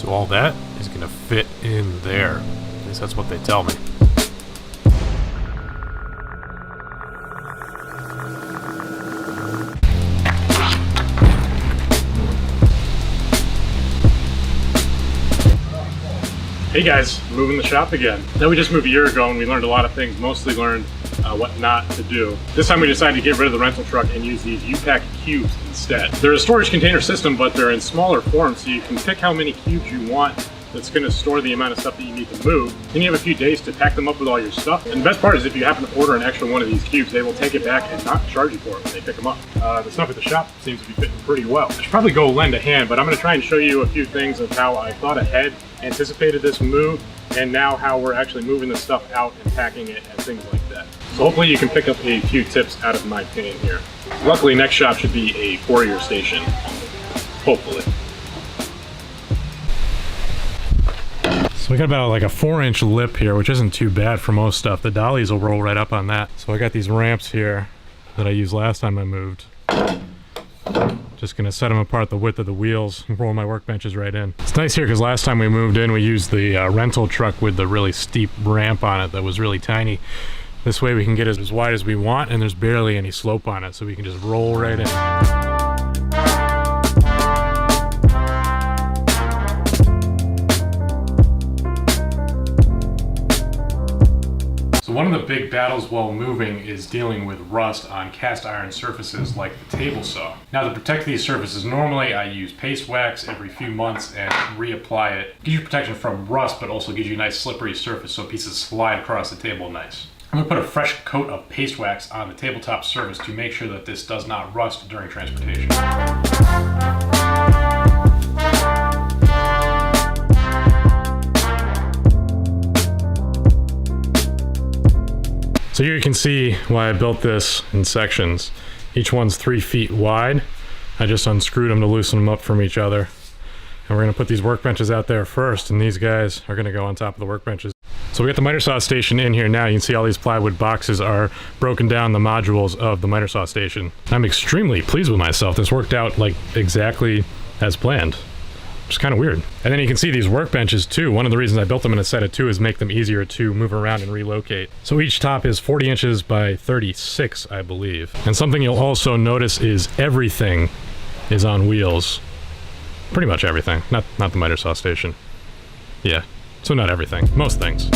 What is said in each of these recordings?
So all that is going to fit in there. At least that's what they tell me. Hey guys, moving the shop again. Now we just moved a year ago and we learned a lot of things, mostly learned what not to do. This time we decided to get rid of the rental truck and use these U-Pack cubes instead. They're a storage container system, but they're in smaller form, so you can pick how many cubes you want that's going to store the amount of stuff that you need to move. Then you have a few days to pack them up with all your stuff. And the best part is if you happen to order an extra one of these cubes, they will take it back and not charge you for it when they pick them up. The stuff at the shop seems to be fitting pretty well. I should probably go lend a hand, but I'm going to try and show you a few things of how I thought ahead, anticipated this move, and now how we're actually moving the stuff out and packing it and things like that. So hopefully you can pick up a few tips out of my opinion here. Luckily, next shop should be a four-year station, hopefully. So we got about like a 4-inch lip here, which isn't too bad for most stuff. The dollies will roll right up on that. So I got these ramps here that I used last time I moved. Just gonna set them apart the width of the wheels and roll my workbenches right in. It's nice here because last time we moved in, we used the rental truck with the really steep ramp on it that was really tiny. This way we can get it as wide as we want and there's barely any slope on it, so we can just roll right in. One of the big battles while moving is dealing with rust on cast iron surfaces like the table saw. Now to protect these surfaces, normally I use paste wax every few months and reapply it. It gives you protection from rust, but also gives you a nice slippery surface so pieces slide across the table nice. I'm going to put a fresh coat of paste wax on the tabletop surface to make sure that this does not rust during transportation. So here you can see why I built this in sections. Each one's 3 feet wide. I just unscrewed them to loosen them up from each other. And we're gonna put these workbenches out there first, and these guys are gonna go on top of the workbenches. So we got the miter saw station in here now. You can see all these plywood boxes are broken down the modules of the miter saw station. I'm extremely pleased with myself. This worked out like exactly as planned. It's kind of weird. And then you can see these workbenches too. One of the reasons I built them in a set of 2 is make them easier to move around and relocate. So each top is 40 inches by 36, I believe. And something you'll also notice is everything is on wheels. Pretty much everything. Not the miter saw station. Yeah, so not everything, most things.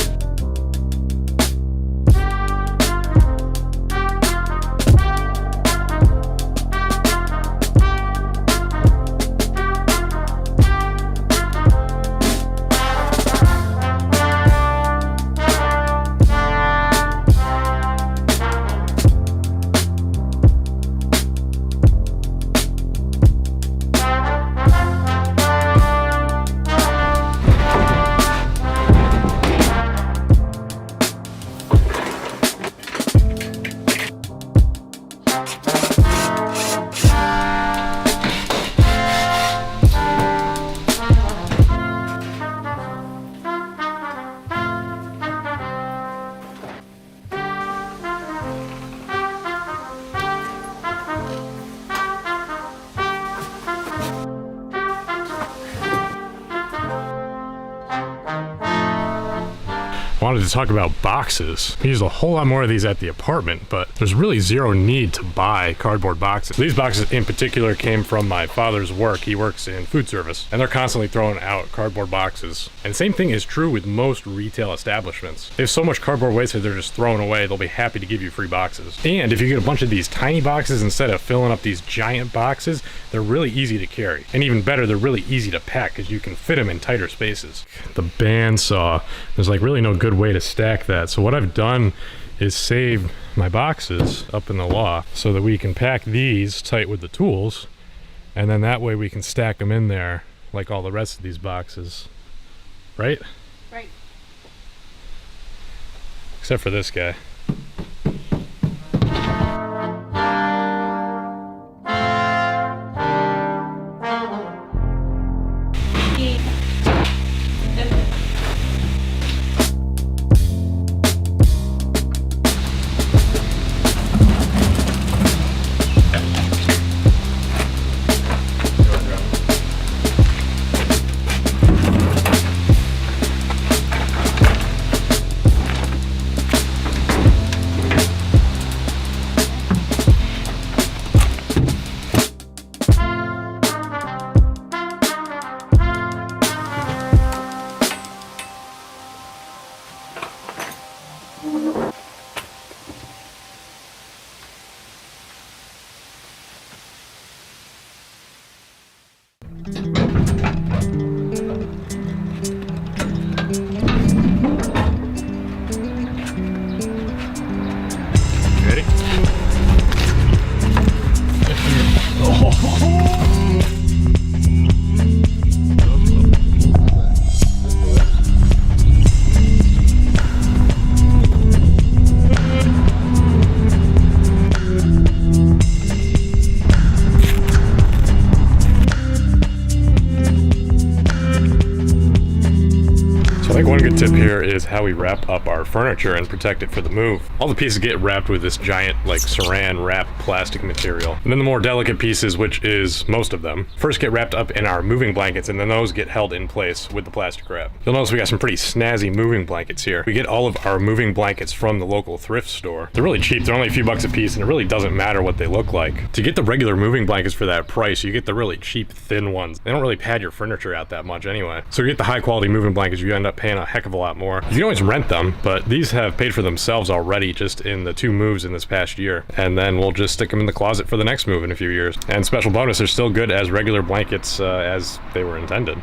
Wanted to talk about boxes. We use a whole lot more of these at the apartment, but there's really zero need to buy cardboard boxes. These boxes in particular came from my father's work. He works in food service, and they're constantly throwing out cardboard boxes. And the same thing is true with most retail establishments. They have so much cardboard waste that they're just throwing away. They'll be happy to give you free boxes. And if you get a bunch of these tiny boxes instead of filling up these giant boxes, they're really easy to carry. And even better, they're really easy to pack because you can fit them in tighter spaces. The bandsaw, there's like really no good way to stack that. So what I've done is save my boxes up in the loft so that we can pack these tight with the tools, and then that way we can stack them in there like all the rest of these boxes. Right? Right. Except for this guy. Another good tip here is how we wrap up our furniture and protect it for the move. All the pieces get wrapped with this giant like saran wrap plastic material. And then the more delicate pieces, which is most of them, first get wrapped up in our moving blankets, and then those get held in place with the plastic wrap. You'll notice we got some pretty snazzy moving blankets here. We get all of our moving blankets from the local thrift store. They're really cheap. They're only a few bucks a piece, and it really doesn't matter what they look like. To get the regular moving blankets for that price, you get the really cheap thin ones. They don't really pad your furniture out that much anyway. So you get the high quality moving blankets, you end up paying a heck of a lot more. You can always rent them, but these have paid for themselves already just in the 2 moves in this past year. And then we'll just stick them in the closet for the next move in a few years. And special bonus, they're still good as regular blankets as they were intended.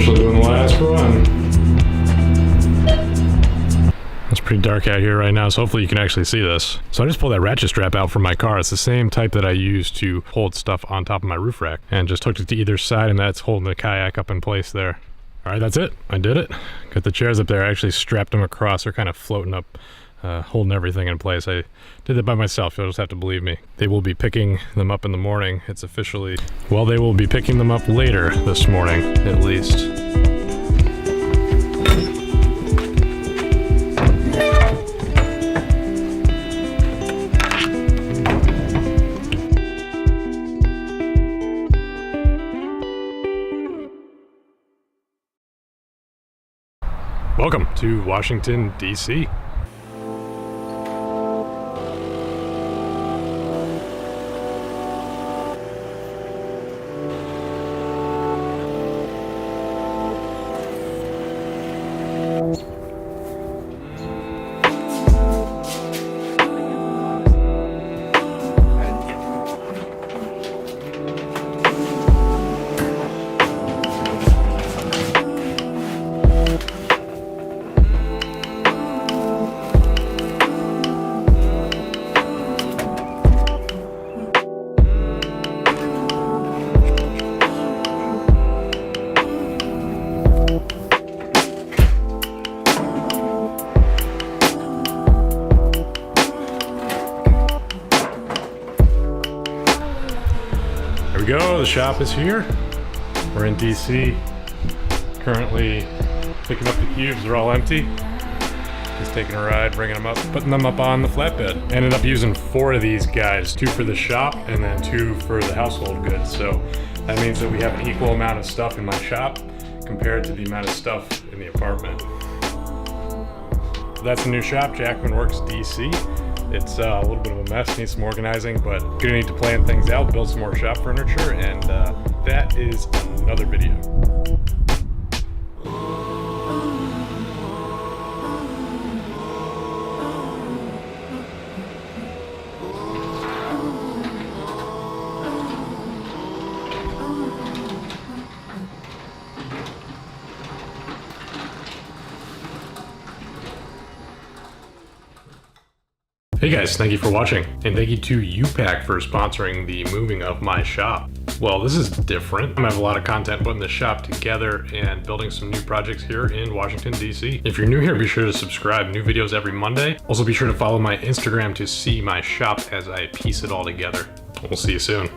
Doing the last run. It's pretty dark out here right now, so hopefully you can actually see this. So I just pulled that ratchet strap out from my car. It's the same type that I use to hold stuff on top of my roof rack, and just hooked it to either side, and that's holding the kayak up in place there. All right, that's it. I did it. Got the chairs up there. I actually strapped them across. They're kind of floating up, holding everything in place. I did that by myself. You'll just have to believe me. They will be picking them up in the morning. It's officially, well, they will be picking them up later this morning, at least. Welcome to Washington, D.C. There we go, the shop is here. We're in DC, currently picking up the cubes. They're all empty. Just taking a ride, bringing them up, putting them up on the flatbed. Ended up using 4 of these guys, 2 for the shop and then 2 for the household goods. So that means that we have an equal amount of stuff in my shop compared to the amount of stuff in the apartment. That's the new shop, Jackman Works DC. It's a little bit of a mess, needs some organizing, but gonna need to plan things out, build some more shop furniture, and that is another video. Hey guys, thank you for watching, and thank you to U-Pack for sponsoring the moving of my shop. Well, this is different. I have a lot of content putting this shop together and building some new projects here in Washington, D.C. If you're new here, be sure to subscribe. New videos every Monday. Also, be sure to follow my Instagram to see my shop as I piece it all together. We'll see you soon.